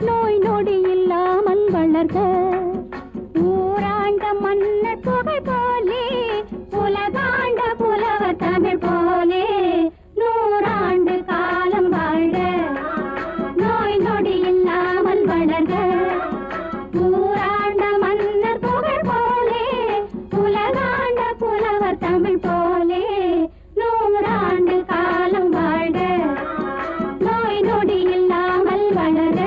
நோய் நொடி இல்லாமல் வளர்க. ஊராண்ட மன்னர் புகழ் போலே உலகாண்ட புலவர் தமிழ் போலே நூறாண்டு காலம் வாழ நோய் நொடி இல்லாமல் வளர்க. ஊராண்ட மன்னர் புகழ் போலே உலகாண்ட புலவர் தமிழ் போலே நூறாண்டு காலம் வாழ நோய் நொடி இல்லாமல் வளர.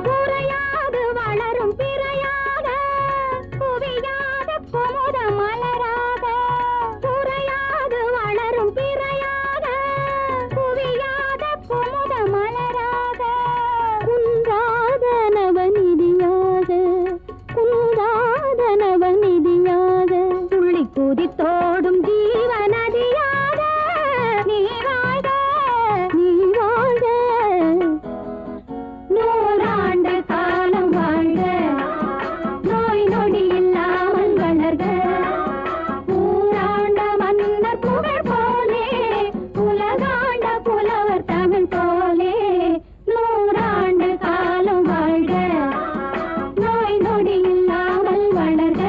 குறையாது வளரும் பிறையாக குவியாத குமுத மலராக. குறையாது வளரும் பிறையாக குவியாத குமுத மலராக. குன்றாத நவநிதியாக குன்றாத நவநிதியாக துள்ளி குதித்தோடும் ஜீவநதியாக நீ வாழ்க நீ வாழ்க. நூறாண்டு காலம் வாழ்க நோய் நொடி இல்லாமல் வளர்க. ஊராண்ட மன்னர் புகழ் போலே உலகாண்ட புலவர் தமிழ் போலே நூறாண்டு காலம் வாழ்க நோய் நொடி இல்லாமல் வளர்க.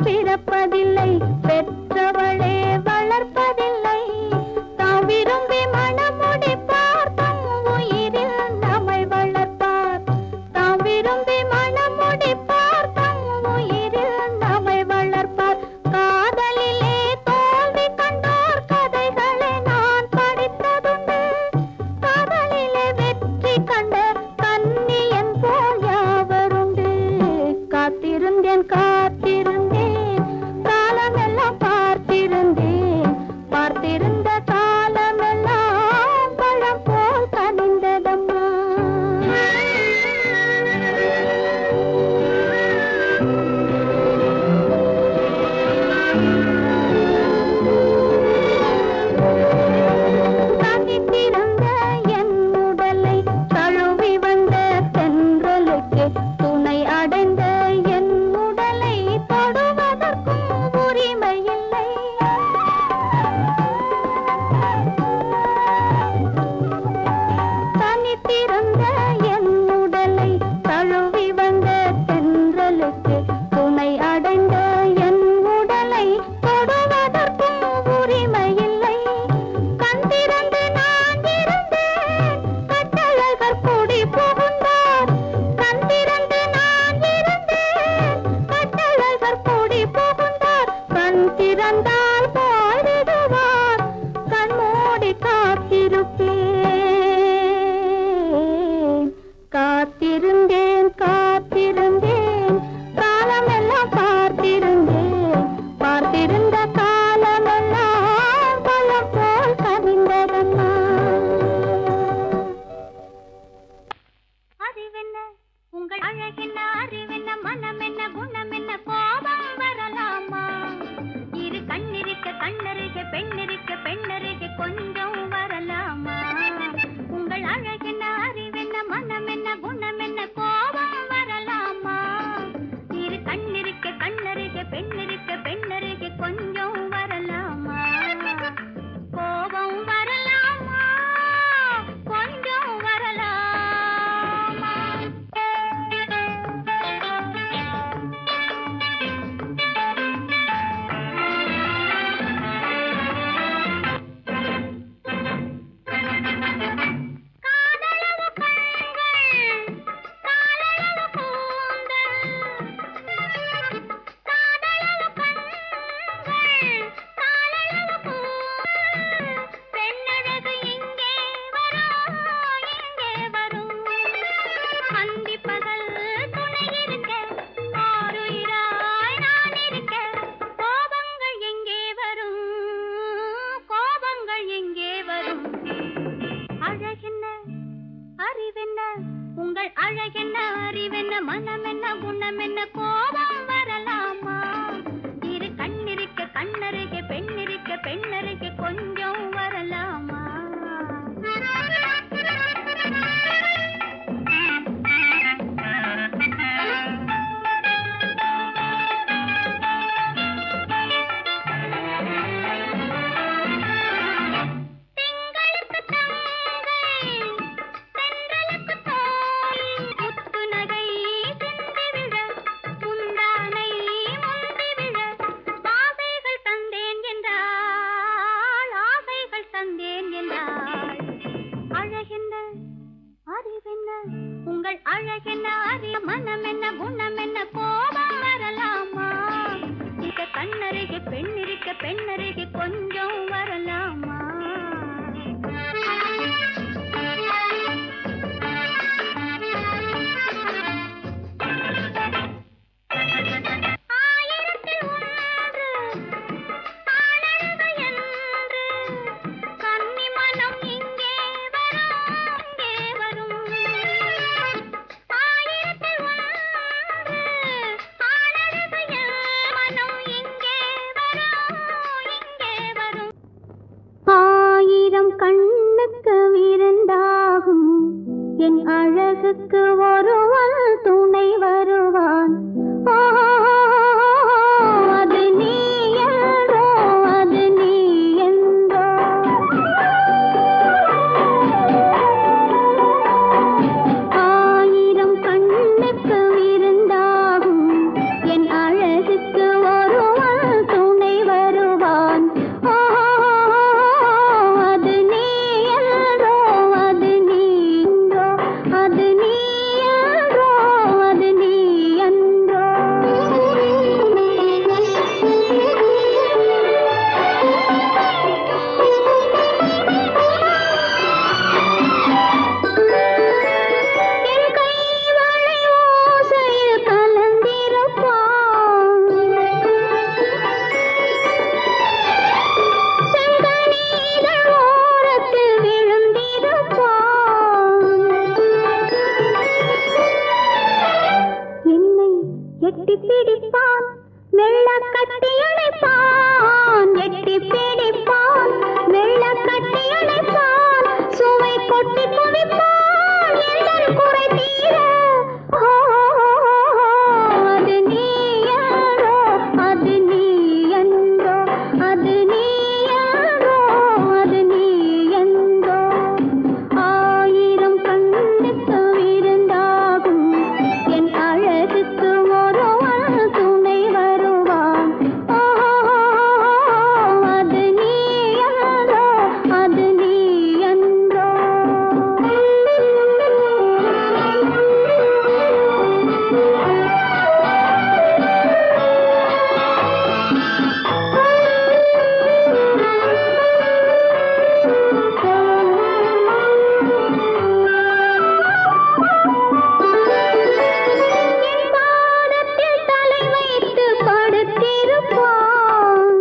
பிறப்பதில்லை, பெற்றவளே வளர்ப்பதில்லை. தாம் விரும்பி மணமுடிப்பார், தம் உயிரில் நம்மை வளர்ப்பார். தாம் விரும்பி மணமுடிப்பார், தம் உயிரில் நம்மை வளர்ப்பார். காதலிலே தோல்வி கண்டோர் கதைகளை நான் படித்ததுண்டு. காதலிலே வெற்றி கண்ட கன்னியன் போல் யாவருண்டு. காத்திருந்தேன் காத்திருந்தேன், காலமெல்லாம் பார்த்திருந்தேன். பார்த்திருந்த காலமெல்லாம் பழம் போல் கனிந்ததம்மா. தனித்திருந்த என் உடலை தழுவி வந்த தென்றலுக்கு துணை அடைந்த என் உடலை தொடுவதற்கும் உரிமையில்லை. தனித்திருந்த என் உடலை தழுவி வந்த தென்றலுக்கு துணை அடைந்த என் உடலை தொடுவதற்கும் உரிமையில்லை. கண் திறந்து நான் இருந்தேன், கட்டழகர் கூடி புகுந்தார். கண் திறந்து நான் இருந்தேன், கட்டழகர் கூடி புகுந்தார். கண் திறந்தால் பாடிடுவார், கண் மூடி காத்திருப்பேன். காத்திருந்தேன் காத்திருந்தேன், காலமெல்லாம் பார்த்திருந்தேன். பார்த்திருந்த காலமெல்லாம் பழம் போல் கனிந்ததம்மா. அறிவென்ன உங்கள் அழகென்ன, அறிவென்ன மனம் என்ன, குணம் என்ன, கோபம் வரலாமா? இரு கண்ணிருக்க கண்ணருக, பெண்ணிருக்க பெண்ணருக, கொஞ்சம் வரலாமா? உங்கள் அழகென்ன, அறிவென்ன மனம் என்ன, குணம் என்ன, கோபம் வரலாமா? இரு கண்ணிருக்க கண்ணருக, பெண்ணிருக்க பெண்ணருக, கொஞ்சம் வரலாமா? கோபம் வரலாமா? கொஞ்சம் வரலாமா? காதலவு கண்கள், காலளவு கூந்தல். காதலவு கண்கள், காலளவு கூந்தல். பெண்ணழகு இங்கே வரும், இங்கே வரும். அந்தி பகல் துணை இருக்க, ஆருயிராய் நான் இருக்க. கோபங்கள் எங்கே வரும், கோபங்கள் எங்கே வரும்? அழகென்ன, அறிவென்ன, உங்கள் அழகென்ன, அறிவென்ன, மனம் என்ன, குணம் என்ன, கோபம் வரலாமா? இரு கண்ணிருக்க கண்ணருக, பெண்ணிருக்க பெண்ணருக, கொஞ்சம் வரலாமா? திங்களுக்கு தங்கை, தென்றலுக்கு தோல். முத்து நகை சிந்தி விழ, முந்தானை முந்தி விழ. ஆசைகள் தந்தேன் என்றாள், ஆசைகள் தந்தேன் என்றாள். அழகென்ன, அறிவென்ன, உங்கள் அழகென்ன, அறிய மனம் என்ன, குணம் என்ன, கோபம் வரலாமா? இத கண்ணருக பெண்ணிருக்க பெண்ணருக, கொஞ்சம் வரலாமா? ஆயிரத்தில் ஒன்று ஆனழகு என்று, கன்னி மனம் இங்கே வரும், இங்கே வரும். ஆயிரத்தில் ஒன்று ஆனழகு என் மனம் இங்கே வரும், இங்கே வரும். ஆயிரம் கண்ணுக்கு விருந்தாகும் என் அழகுக்கு ஒருவன் துணை வருவான். அது நீ என்றோ, அது நீ என்றோ. ஆயிரம் கண்ணுக்கு விருந்தாகும் என் அழகுக்கு ஒரு கட்டியணைப்பான் எட்டி பிடிப்பான் வெள்ள கட்டியணைப்பான் சுவை கொட்டி குவிப்பான் எந்தன் குறை தீர அது நீ யாரோ அது நீ என்றோ அது நீ யாரோ அது நீ என்றோ ஆயிரம் கண்ணுக்கு விருந்தாகும் என் அழகுக்கு ஒருவன் துணை வருவான் அது நீ யாரோ அது நீ என்றோ என் பாதத்தில் தலை வைத்து படுத்திருப்பான்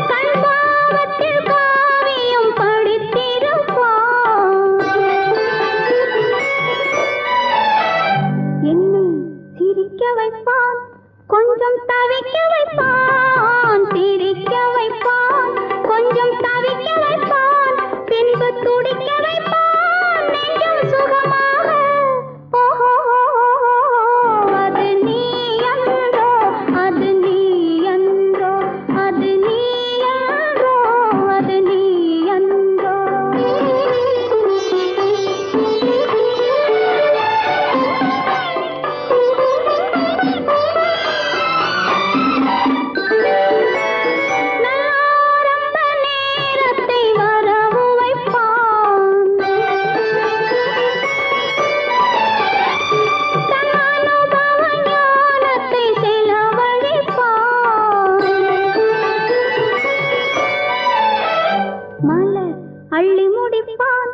கண் பாவத்தில் காவியம் படித்திருப்பான் என்னை சிரிக்க வைப்பான் கொஞ்சம் தவிக்க வைப்பான் சிரிக்க வைப்பான் கொஞ்சம் தவிக்க வைப்பான் பின்பு துடிக்க வைப்பான் நெஞ்சம் சுகமாக அது நீ என்றோ அது நீ என்றோ அது நீ என்றோ அது நீ என்றோ நாரம்ப நேரத்தை வரவு வைப்பான் தன் அனுபவ ஞானத்தை செலவழிப்பான் மலர் அள்ளி முடிப்பான்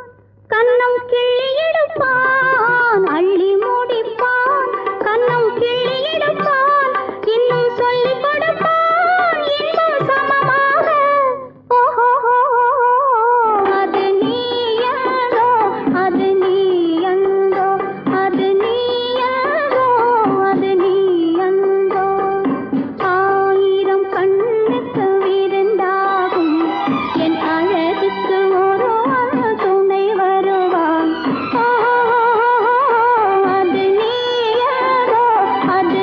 கன்னம் கிள்ளி எடுப்பான் அள்ளி முடிப்பான் கன்னம் கிள்ளி எடுப்பான் இன்னும் சொல்லிக் கொடுப்பான் இன்னும் சமமாக அது நீ யாரோ அது நீ என்றோ அது நீ யாரோ அது நீ என்றோ ஆயிரம் கண்ணுக்கு விருந்தாகும் என் அழகுக்கு ஒருவன் துணை வருவான் அது நீ யாரோ அது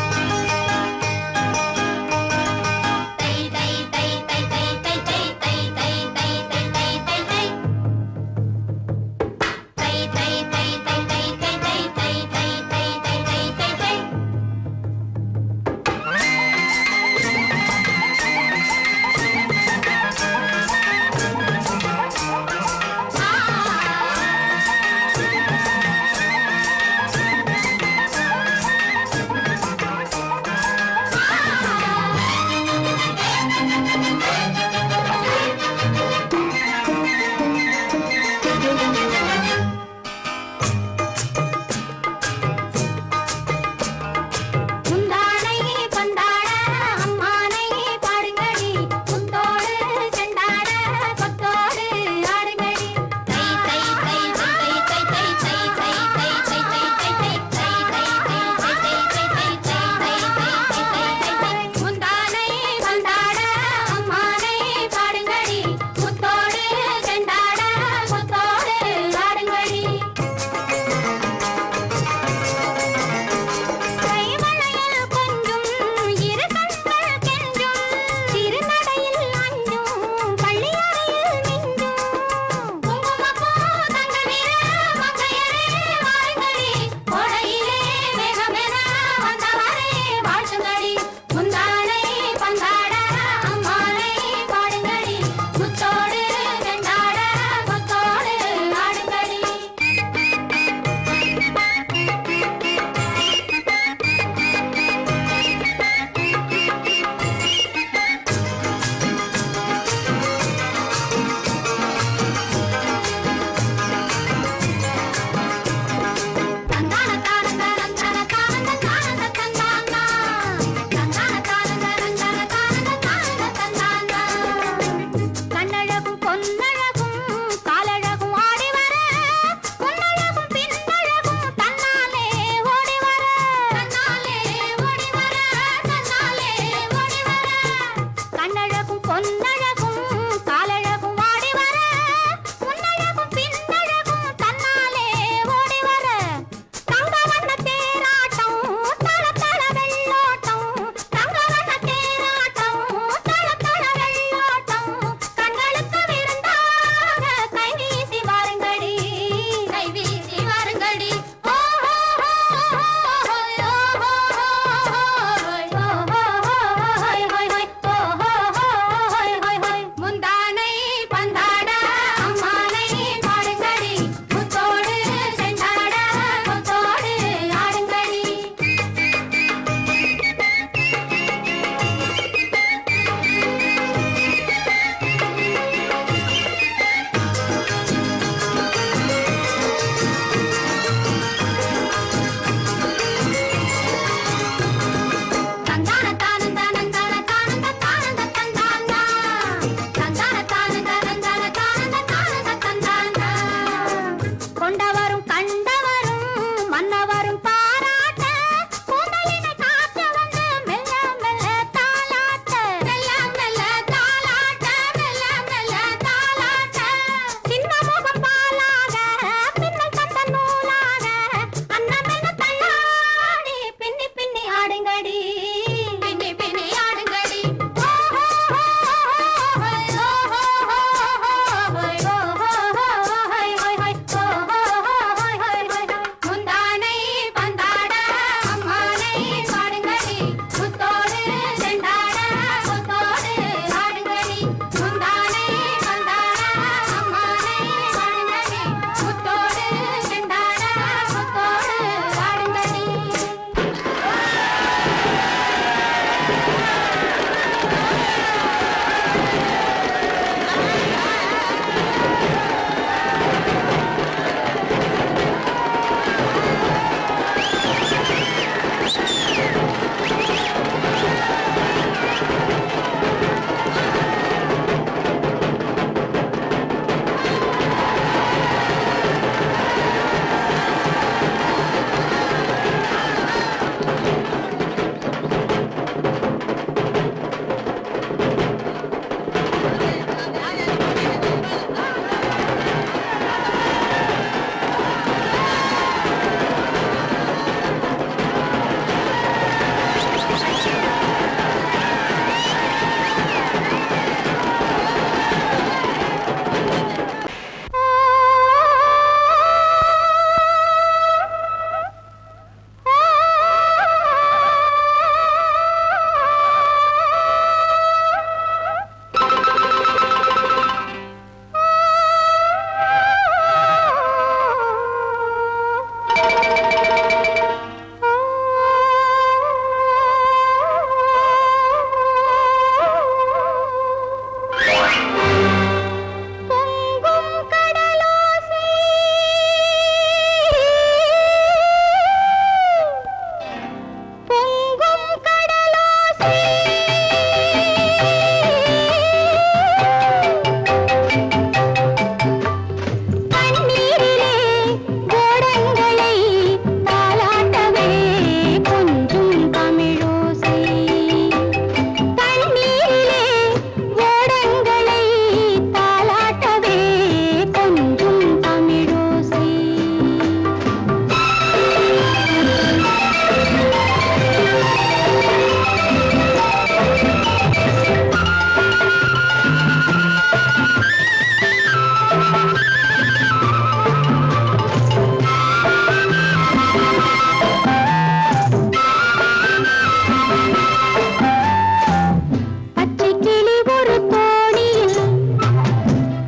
பச்சை கிளி ஒரு தோணியில்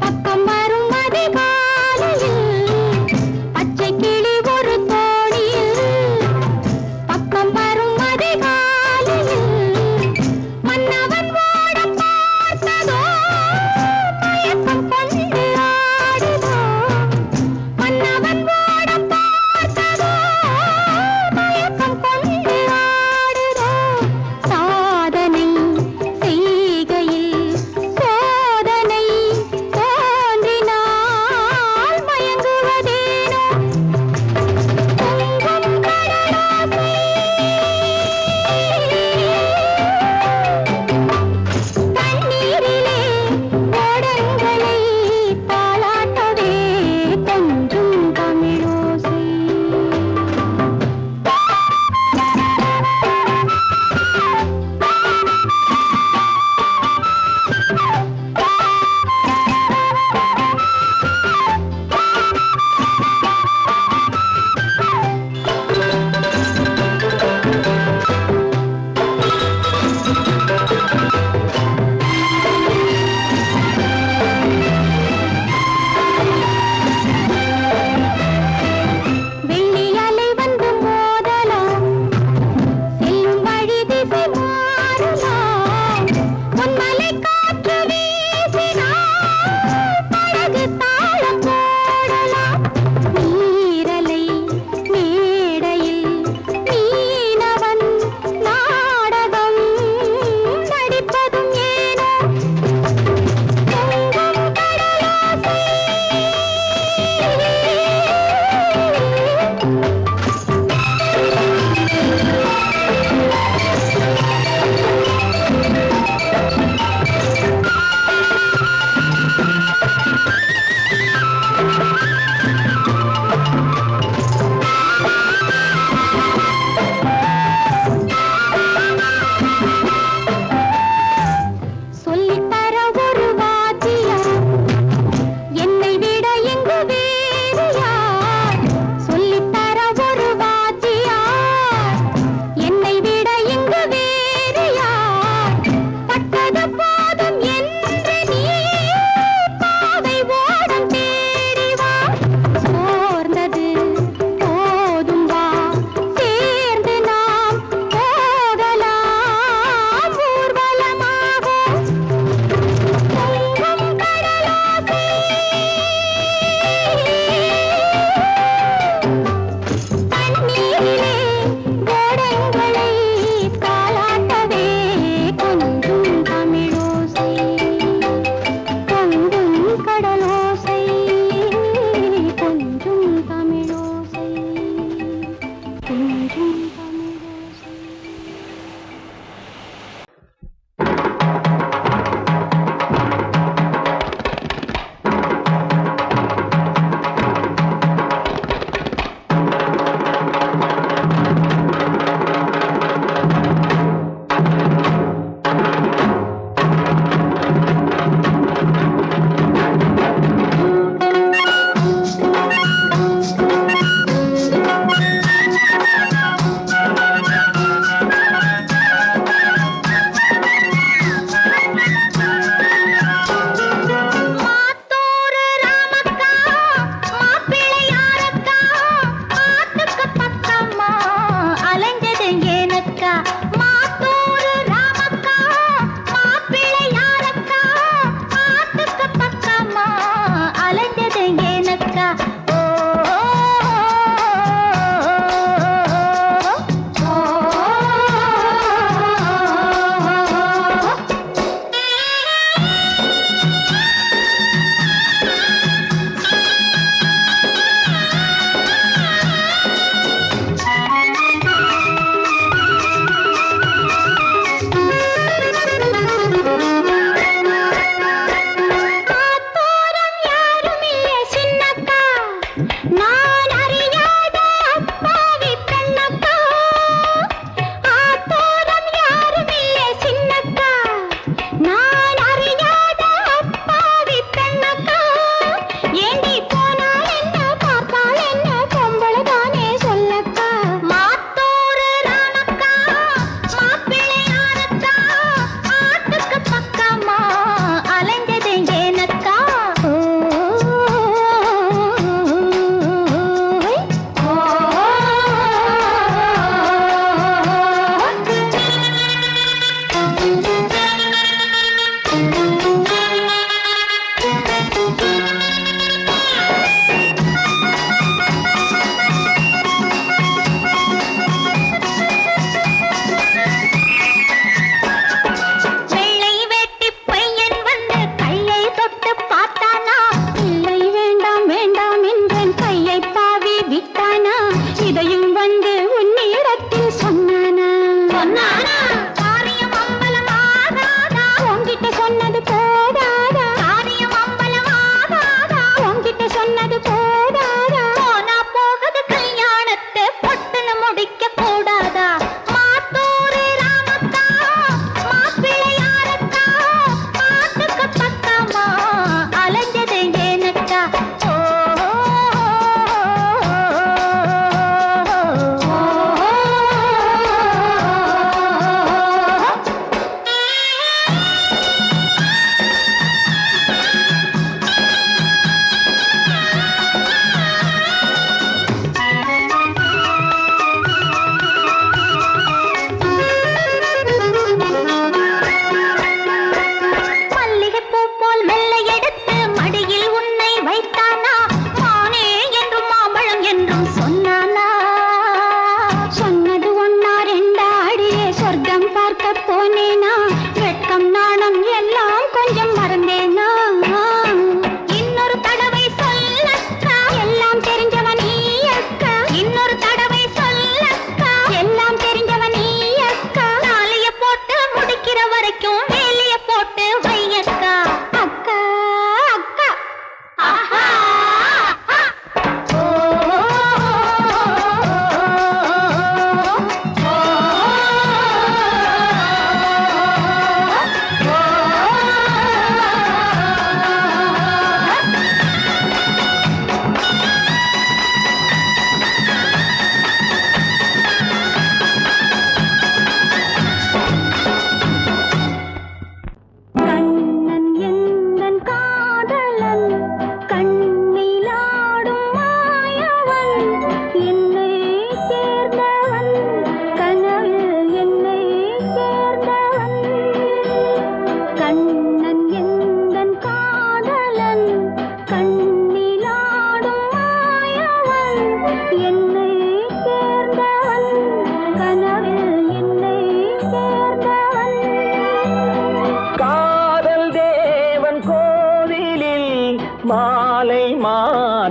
பக்கம் வரும் அதிகாலையில். பச்சை கிளி ஒரு தோணியில் பக்கம் வரும் அதிகாலையில். மன்னவன் ஓட பார்த்ததோ மயக்கம் கொண்டு ஆடுதோ. மன்னவன் ஓட பார்த்ததோ மயக்கம் கொண்டு ஆடுதோ.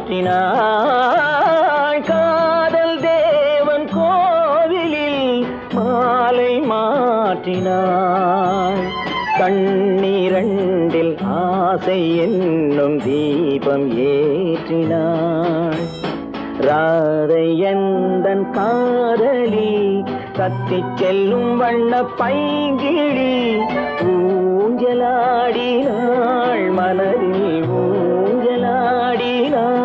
மாற்றினாள் காதல் தேவன் கோவிலில் மாலை மாற்றினாள் கண்ணீரண்டில் ஆசை என்னும் தீபம் ஏற்றினாள் ராதை எந்தன் காதலி கத்திச் செல்லும் வண்ண பைங்கிழி ஊஞ்சலாடினாள் மலரில் ஊஞ்சலாடினாள்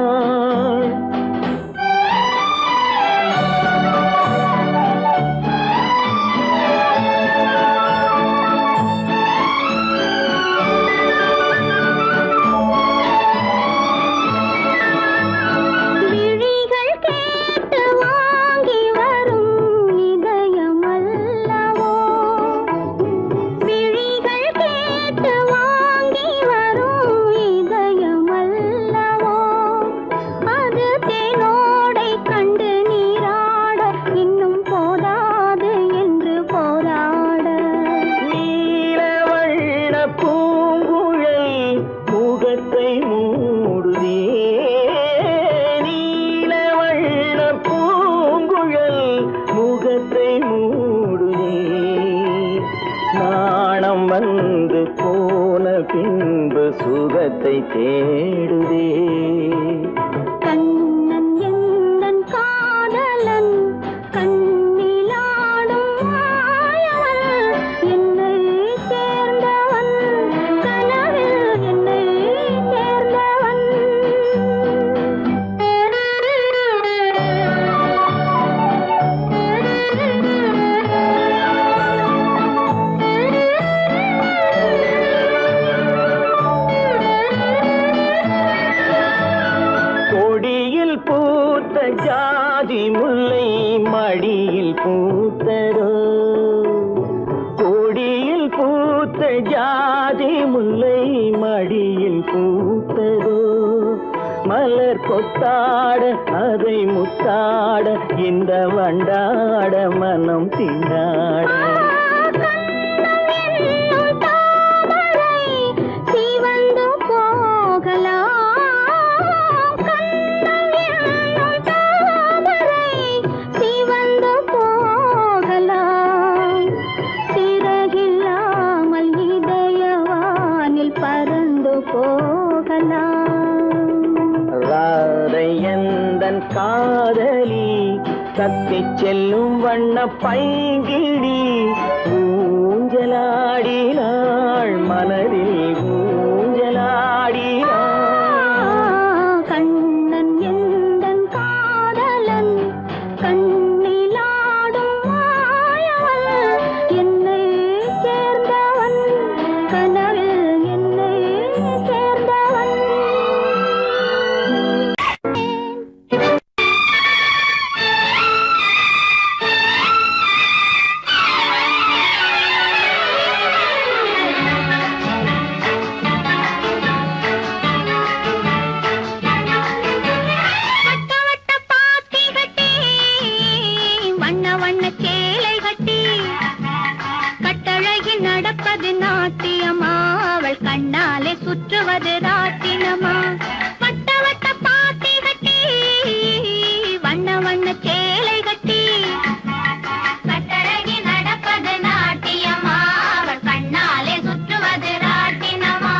வந்து போன பின்பு சுகத்தை தேடுதே கண்ணன் எந்தன் காதலன் கண்ணிலாடும் மாயவன் என்னை சேர்ந்தவன் கனவில் என்னை சேர்ந்தவன் பூத்த ஜாதி முல்லை மடியில் பூத்தரோ கொடியில் பூத்த ஜாதி முல்லை மடியில் பூத்தரோ மலர் கொத்தாட அதை முத்தாட இந்த வண்டாட மனம் திண்டாட ராதை எந்தன் காதலி கத்திச் செல்லும் வண்ண பைங்கிடி ஊஞ்சலாடினாள் மலரில் ஊஞ்சலாடினாள் கண்ணன் எந்தன் காதலன் கண்ணிலாடும் மாயவன் என்னை சேர்ந்தவன் கனவில் என்னை சேர்ந்தவன் நடப்பது நாட்டியமா அவள் கண்ணாலே சுற்றுவது ராட்டினமா வட்ட வட்ட பாத்தி கட்டி வண்ண வண்ண சேலை கட்டி கட்டழகி நடப்பது நாட்டியமா அவள் கண்ணாலே சுற்றுவது ராட்டினமா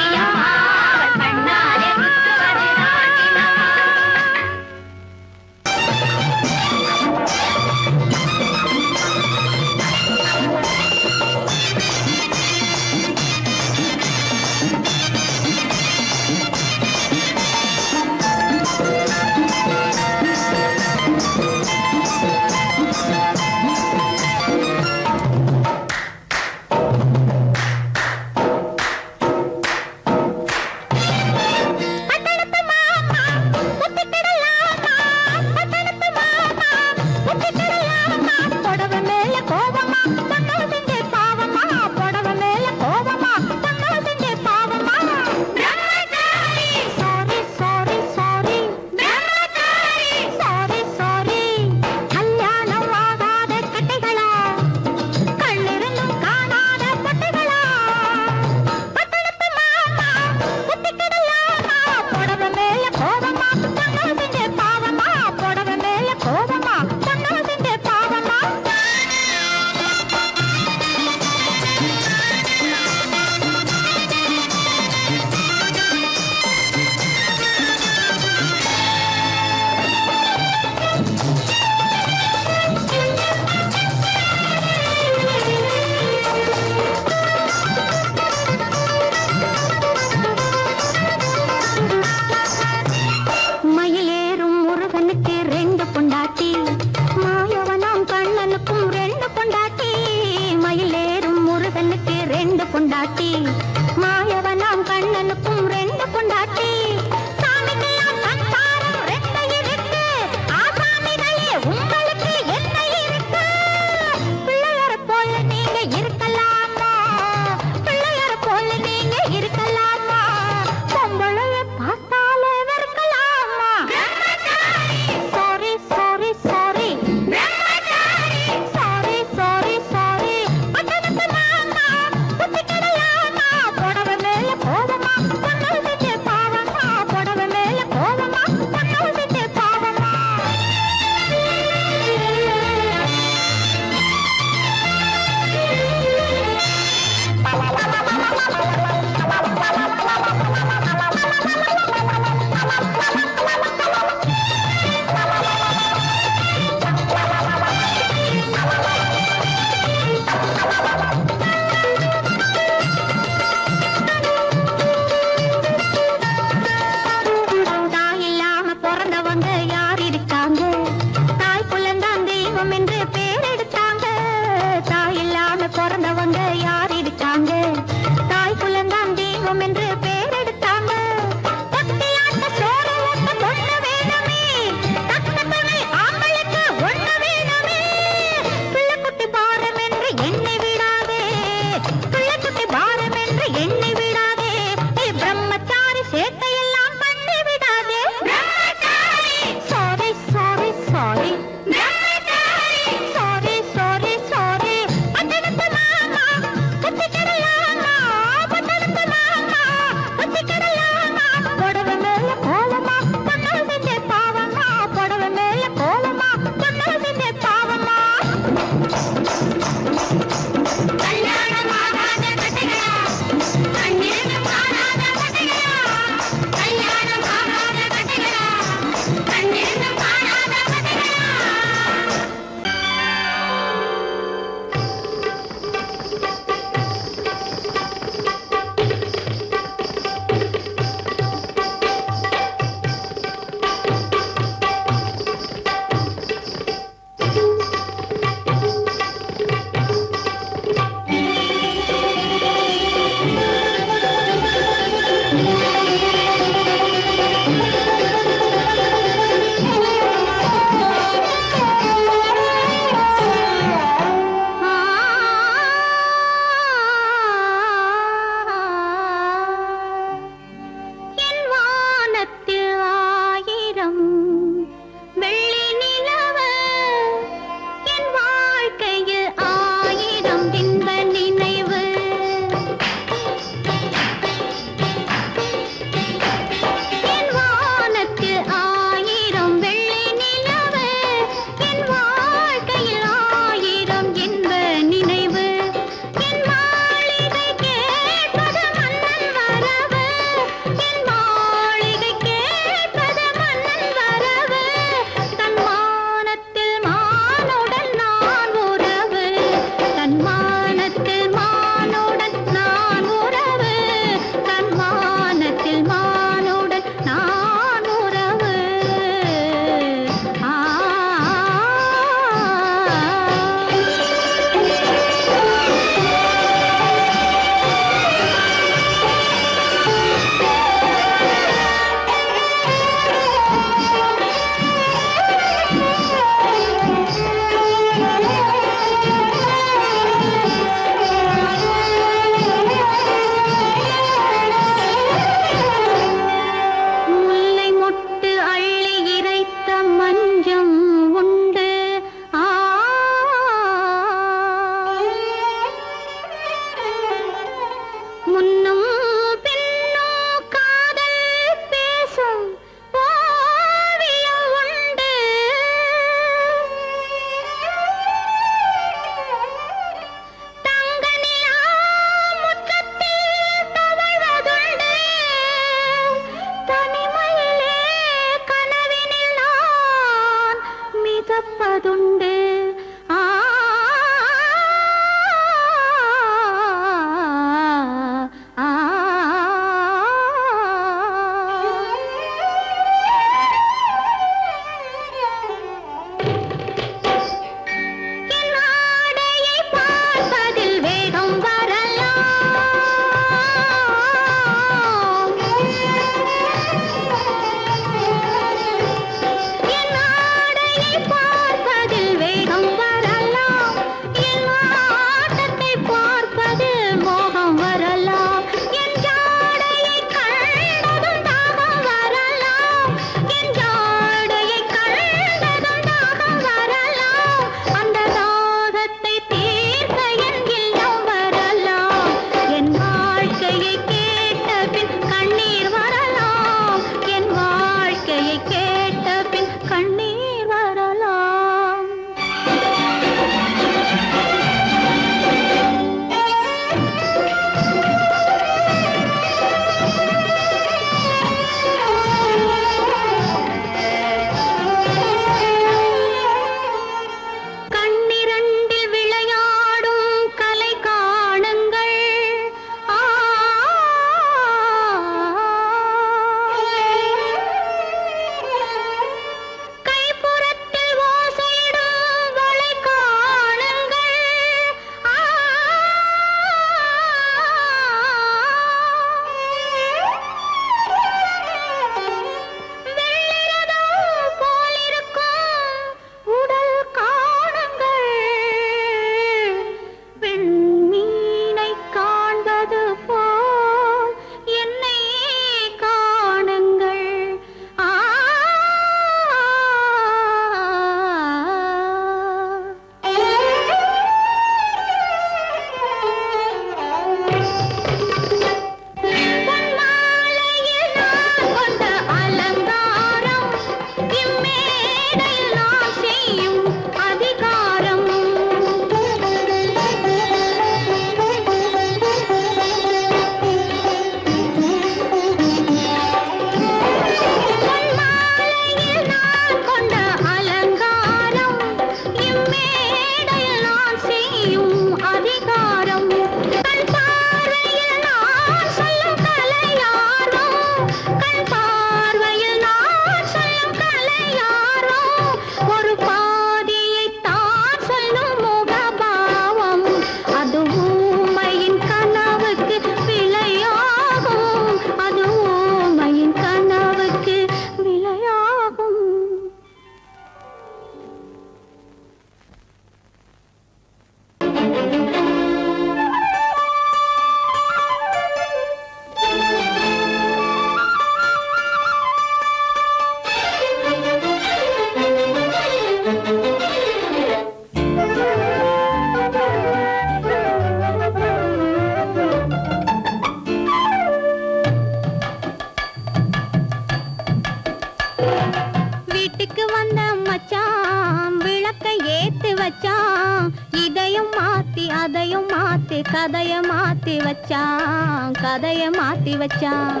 வீட்டுக்கு வந்த மச்சான் விளக்கை ஏத்தி வச்சான், இதையும் மாத்தி அதையும் மாத்தி கதைய மாத்தி வச்சான், கதைய மாத்தி வச்சான்.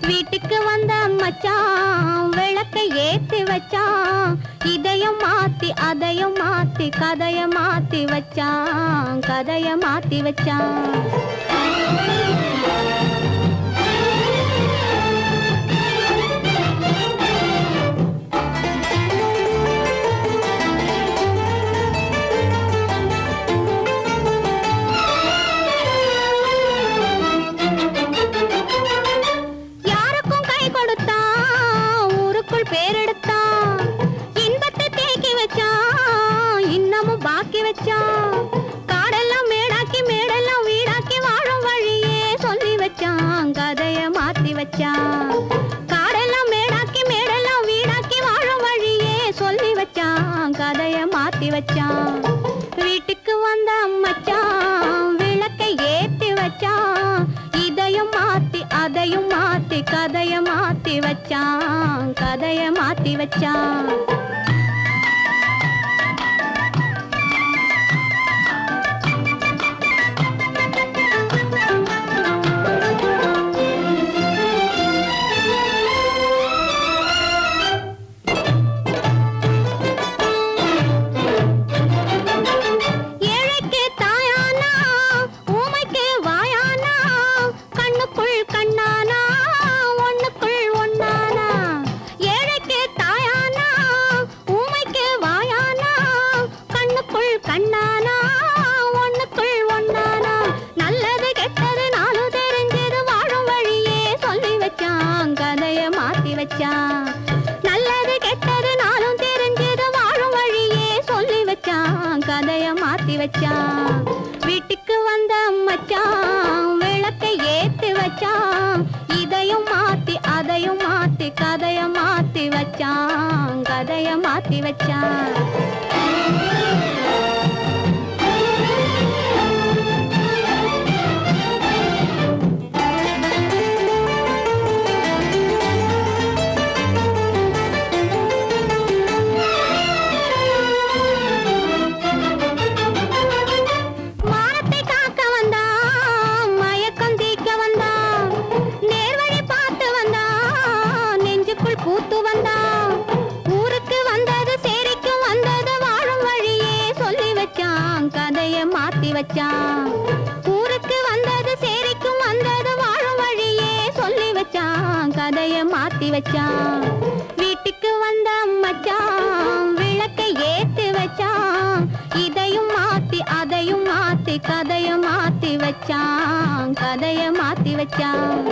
வீட்டுக்கு வந்த மச்சான் விளக்கை ஏத்தி வச்சான், இதையும் மாத்தி அதையும் மாத்தி கதைய மாத்தி வச்சான், கதைய மாத்தி வச்சான். காடெல்லாம் மேடாக்கி மேடெல்லாம் வீடாக்கி வாழும் வழியே சொல்லி வச்சான், கதைய மாத்தி வச்சான். காடெல்லாம் மேடாக்கி மேடெல்லாம் வீடாக்கி வாழும் வழியே சொல்லி வச்சான், கதைய மாத்தி வச்சான். வீட்டுக்கு வந்த மச்சான் விளக்கை ஏத்தி வச்சான், இதையும் மாத்தி அதையும் மாத்தி கதைய மாத்தி வச்சான், கதைய மாத்தி வச்சான். நல்லது கெட்டது நாளும் தெரிஞ்சது வாழும் வழியே சொல்லி வச்சான், கதைய மாத்தி வச்சான். வீட்டுக்கு வந்த மச்சான் விளக்கை ஏத்தி வச்சான், இதையும் மாத்தி அதையும் மாத்தி கதைய மாத்தி வச்சான், கதைய மாத்தி வச்சான். ஊருக்கு வந்தது சேரிக்கும் வந்தது வாழும் வழியே சொல்லி வச்சான், கதைய மாத்தி வச்சான். வீட்டுக்கு வந்த மச்சான் விளக்கை ஏத்தி வச்சான், இதையும் மாத்தி அதையும் மாத்தி கதைய மாத்தி வச்சான், கதைய மாத்தி வச்சான்.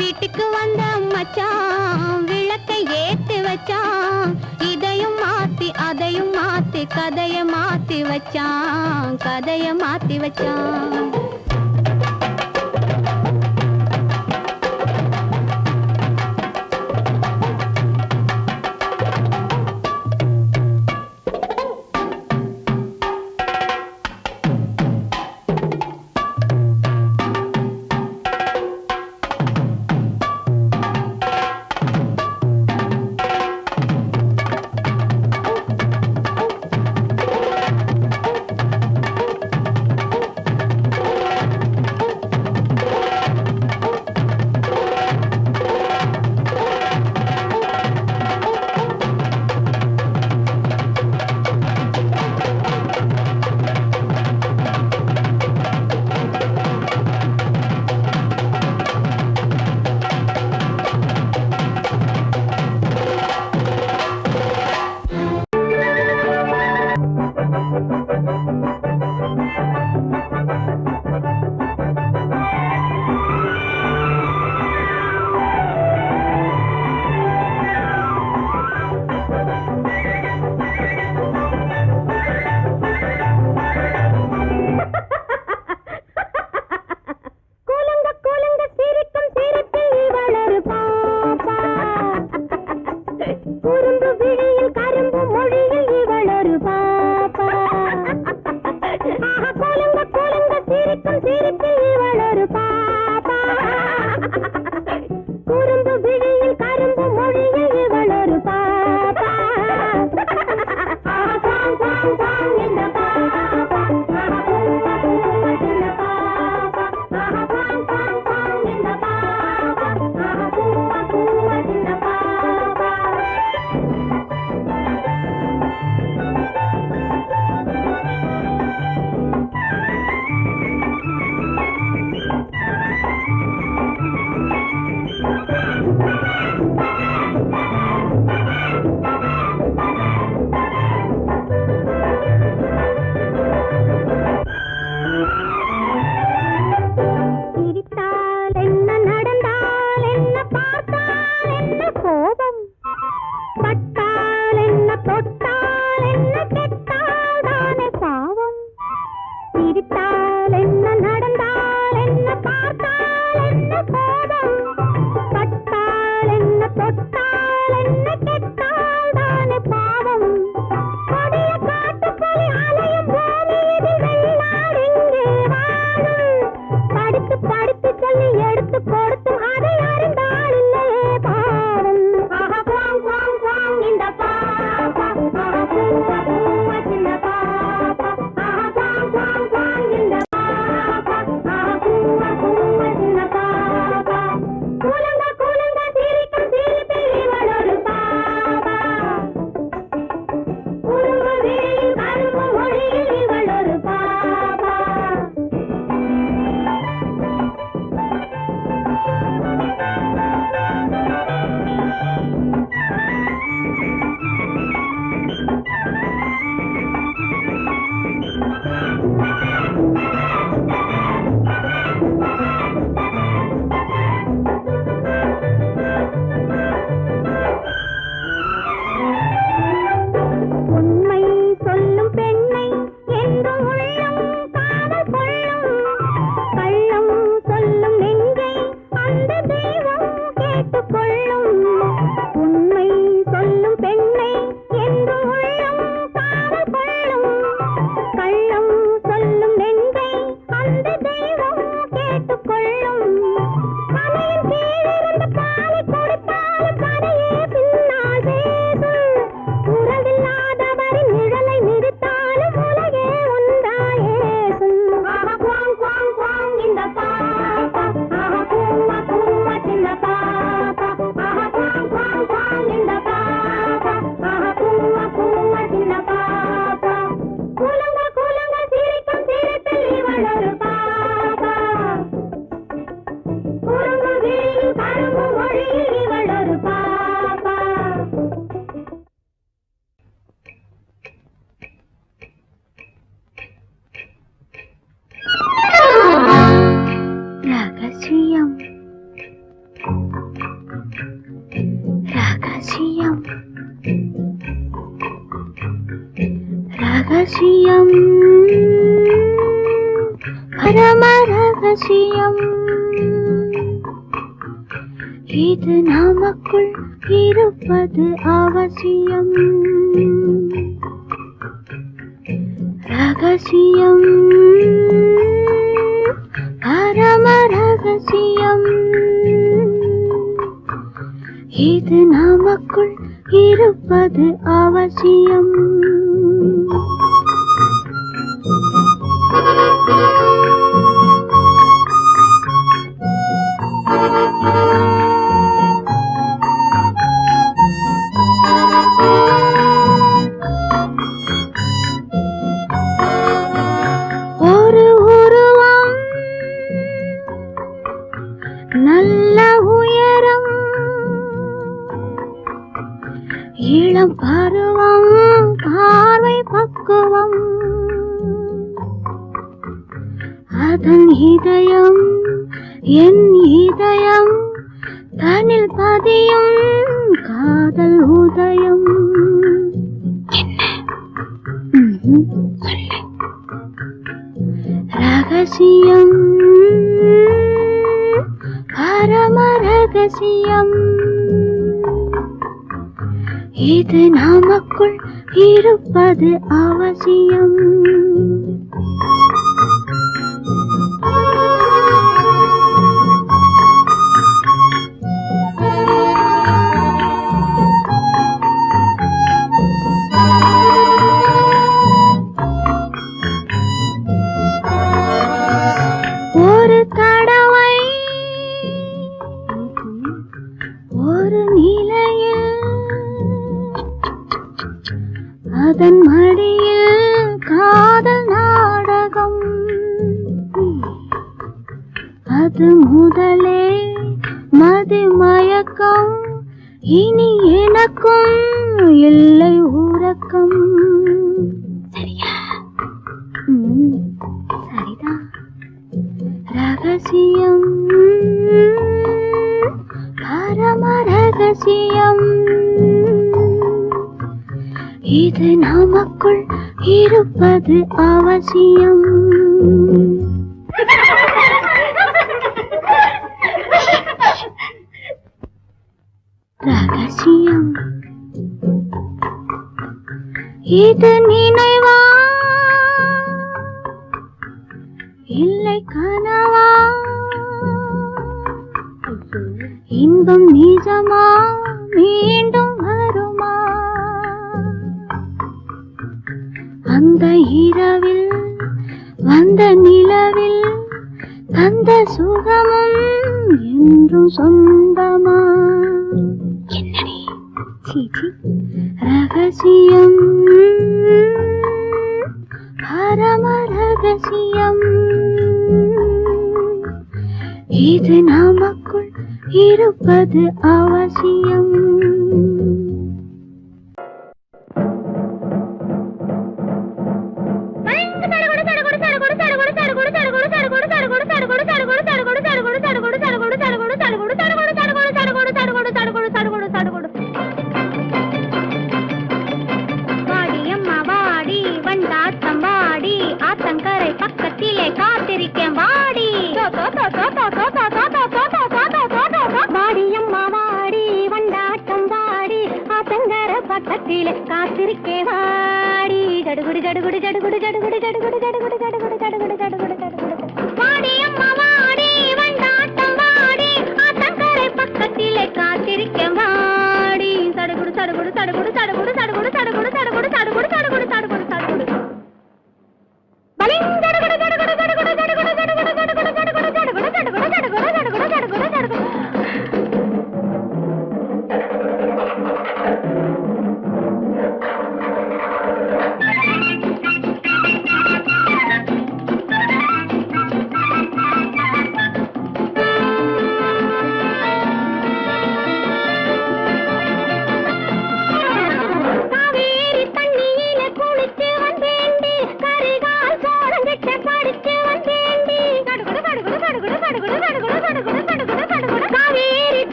வீட்டுக்கு வந்த மச்சான் விளக்கை ஏத்தி வச்சான், இதையும் மாத்தி அதையும் மாத்தி கதைய மாத்தி வச்சான், கதைய மாத்தி வச்சான். குறும்பு விழியில் கரும்பு மொழியில் இவளொரு பாப்பா. ரகசியம் பரம ரகசியம் இது நமக்குள் இருப்பது அவசியம் ரகசியம் பரம ரகசியம் இது நமக்குள் இருப்பது அவசியம் ஒரு உருவம் நல்ல உயரம் இளம் பருவம் பார்வை பக்குவம் அதன் இதயம் என் இதயம் தனில் பதியும் காதல் உதயம் ரகசியம் பரம ரகசியம் இது நமக்குள் இருப்பது அவசியம் ஒரு தடவை ஒரு நிலையில் அதன் மடியில் காதல் நாடகம் அது முதலே மதிமயக்கம் இனி எனக்கும் இல்லை உறக்கம் சரியா சரிதான் ரகசியம் பரம ரகசியம் இது நமக்குள் இருப்பது அவசியம் ரகசியம் இது நினைவா இல்லை கனவா இன்பம் நிஜமா மீண்டும் வருமா அந்த இரவில் வந்த நிலவில் தந்த சுகமும் என்றும் சொந்தமா என்னடி சீச்சி ரகசியம் பரம ரகசியம் இது நமக்குள் இருப்பது அவசியம் பக்கத்திலே காத்திருக்கேன் வாடி வாடியம்மா வாடி வண்டாட்டம் வாடி ஆத்தங்கர பக்கத்திலே காத்திருக்கே வாடி ஜடுகுடு ஜடுகுடு ஜடுகுடு ஜடுகுடு ஜடுகுடு ஜடுகுடு ஜடுகுடு ஜடுகுடு ஜடுகுடு ஜடுகுடு வாடியம்மா வாடி வண்டாட்டம் வாடி ஆத்தங்கர பக்கத்திலே காத்திருக்கேன் வாடி சடுகுடு சடுகுடு சடுகுடு சடுகுடு சடுகுடு சடுகுடு சடுகுடு சடுகுடு சடுகுடு சடுகுடு சடுகுடு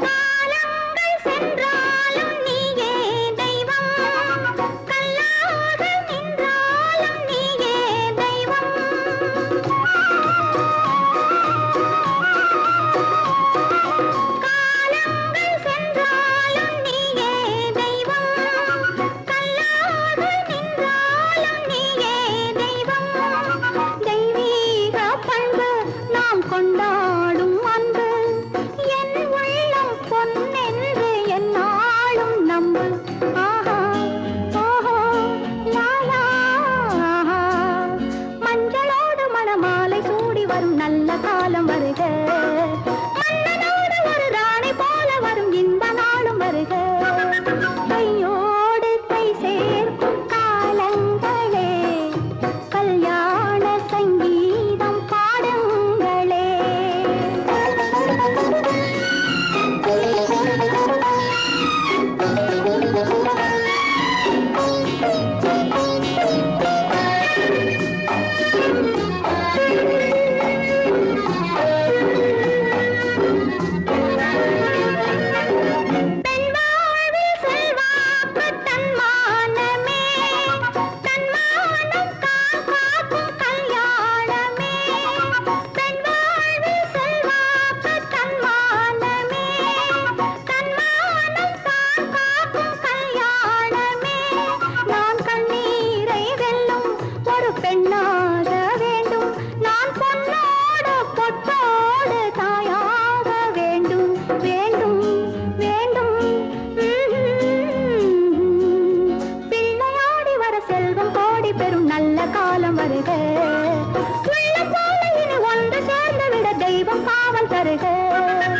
காலங்கள் சென்றால்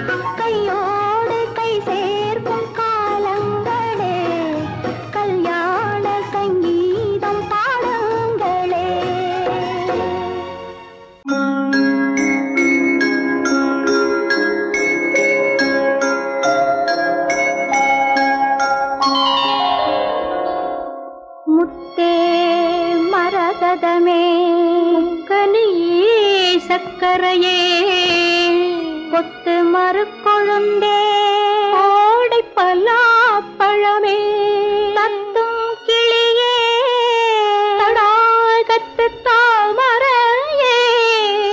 கையோடு கை சேர்க்கும் காலங்களே கல்யாண சங்கீதம் பாடுங்களே. முத்தே மரகதமே கனியே சக்கரையே கொத்து மறுக்கொழுந்தே கோடை பலாப்பழமே தத்தும் கிளியே தடாகத்து தாமரையே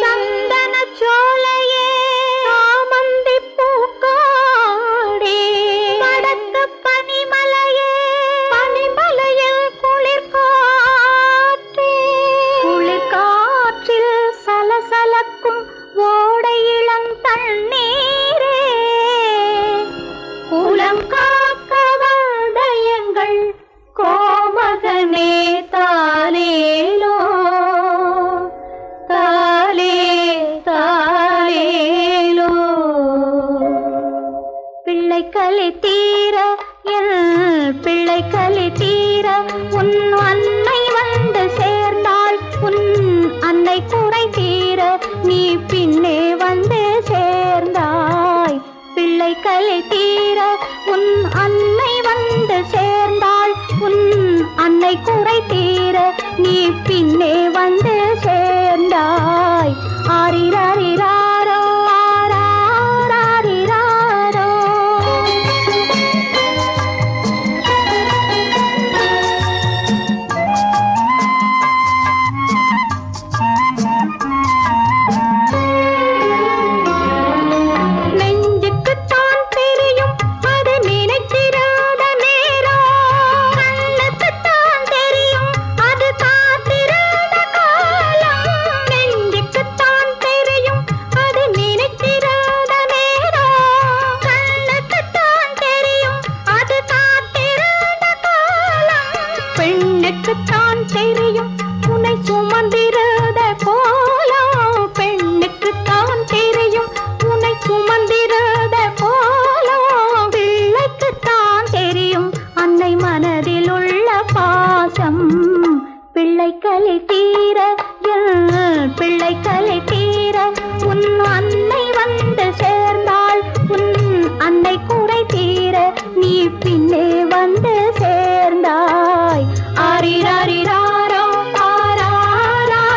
சந்தன சோலையே சாமந்தி பூக்காடே வடக்கு பனிமலையே பனிமலையில் குளிர்காற்றே குளிர்காற்றில் சலசலக்கும் ஓடை இளம் தண்ணீரே குலம் காக்க வந்தயங்கள் கோமகனே தாலேலோ தாலே தாலேலோ. பிள்ளை கலி தீர என் பிள்ளை கலி தீர உன் அன்னை வந்து சேர்ந்தாள் உன் அன்னை குறை தீர நீ பின்னே வந்து சேர்ந்தாய். பிள்ளை கலி தீர உன் அன்னை வந்து சேர்ந்தாள் உன் அன்னை குறை தீர நீ பின்னே வந்து சேர்ந்தாய். ஆரிராரிராரோ ஆராரிராரோ. நெஞ்சுக்குத்தான் தெரியும் அது நினைத்திராத நேரம் கண்ணுக்குத்தான் தெரியும் அது காத்திராத காலம். நெஞ்சுக்குத்தான் தெரியும் அது நினைத்திராத நேரம் கண்ணுக்குத்தான் தெரியும் அது காத்திராத காலம். பெண்ணுக்குத்தான் தெரியும் உன்னை சுமந்திராத கோலம் பெண்ணுக்குத்தான் தெரியும் உன்னை சுமந்திராத கோலம். பிள்ளைக்குத்தான் தெரியும் அன்னை மனதில் உள்ள பாசம். பிள்ளை கலை தீர என் பிள்ளை கலை தீர உன் அன்னை வந்து சேர்ந்தாள் உன் அன்னை குறை தீர நீ பின்னே வந்து சேர்ந்தாய். ஆரிராரிராரோ ஆராரிராரோ.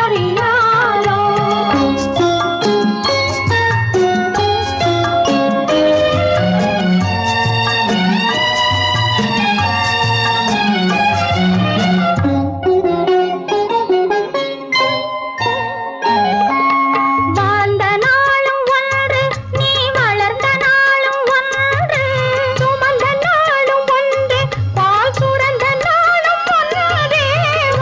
வாழ்ந்த நாளும் ஒன்று நீ வளர்ந்த நாளும் ஒன்று சுமந்த நாளும் ஒன்று பால் சுரந்த நாளும் ஒன்று.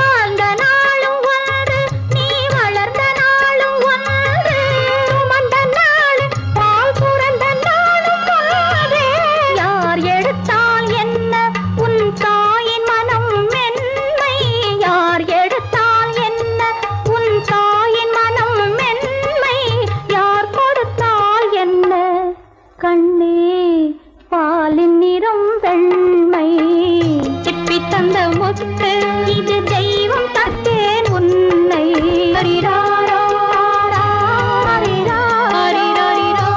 வாழ்ந்த நாளும் ஒன்று நீ வளர்ந்த நாளும் ஒன்று சுமந்த நாளும் பால் சுரந்த நாளும் ஒன்று. யார் எடுத்தால் என்ன உன் தாயின் மனம் மென்மை யார் எடுத்தால் என்ன உன் தாயின் மனம் மென்மை யார் கொடுத்தால் என்ன கண்ணே பாலின் நிறம் வெண்மை. சிப்பி தந்த முத்து இது தெய்வம் தத்தேன் உன்னை. ஹரிராரோ ஹரிராரிராரிரோ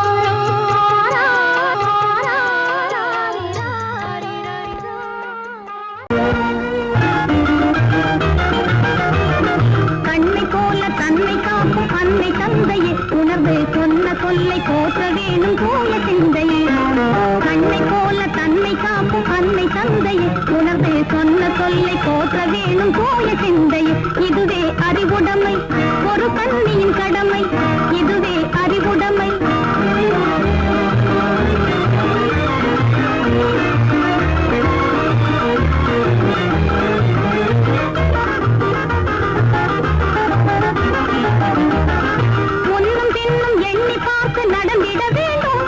கண்ணை போல தன்னை காக்கும் அன்னை தந்தையே உணர்வு சொன்ன சொல்லை போற்ற வேணும் தூய சிந்தையே. கண்ணை போல தன்னை காக்கும் அன்னை தந்தையே உணர்வு சொன்ன சொல்லை போற்ற வேணும் தூய சிந்தையே. இதுவே அறிவுடைமை ஒரு கண்ணியின் கடமை இதுவே அறிவுடைமை. முன்னும் பின்னும் எண்ணி பார்த்து நடந்திட வேண்டும்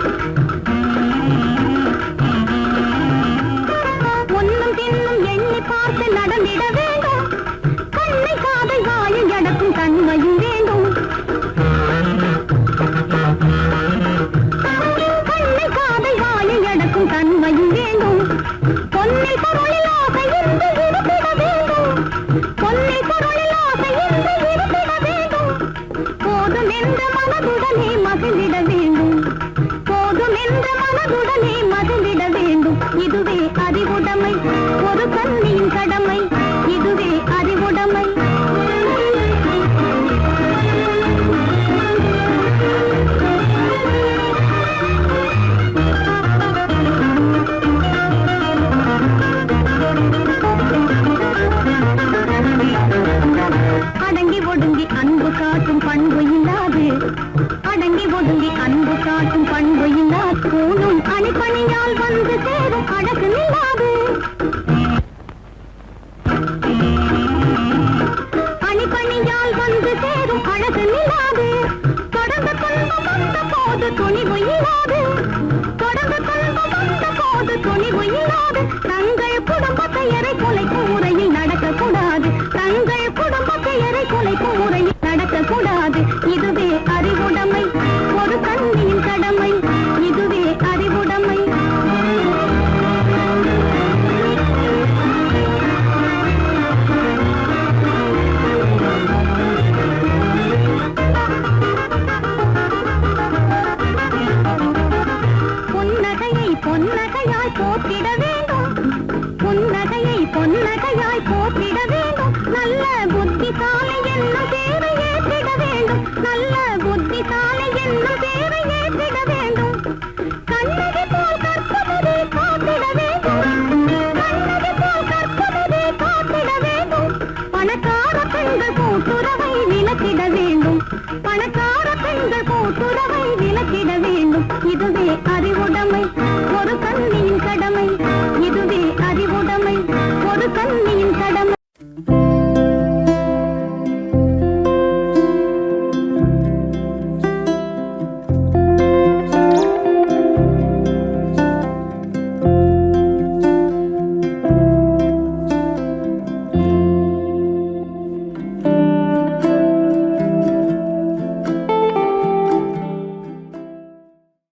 முன்னும் பின்னும் எண்ணி பார்த்து நடந்திட வேண்டும். கண்ணை காதை வாயை அடக்கும் தன்மையும் வேண்டும். பண்பு இல்லா கூணும் அணிப்பணியால் வந்து சேரும் அழகு நில்லாது அணிப்பணியால் வந்து சேரும் அழகு நில்லாது தொடர்ந்து துன்பம் வந்த போது துணிவு இல்லாது தொடர்ந்து துன்பம் வந்த போது துணிவு இல்லாது தங்கள் குடும்பத்தை எரை கொலை கூரையில் நடக்கக்கூடாது தங்கள் குடும்பத்தை எரை கொலை கூரையில் நடக்கக்கூடாது இதுவே அறிவுடைமை ஒரு கண்ணியின் கடமை இதுவே அறிவுடைமை புன்னகையை பொன்னகையாய் போற்றிட வேண்டும் புன்னகையை பொன்னகையாய் போற்றிட வேண்டும் நல்ல புத்திசாலி என்னும் பேரை ஏற்றிட வேண்டும் நல்ல புத்திசாலி என்னும் பேரை ஏற்றிட வேண்டும் கண்ணகி போல் கற்பவரே காத்திட வேண்டும் கண்ணகி போல் கற்பவரே காத்திட வேண்டும் பணக்கார பெண்கள் கூட்டுறவை விலக்கிட வேண்டும் பணக்கார பெண்கள் கூட்டுறவை விலக்கிட வேண்டும் இதுவே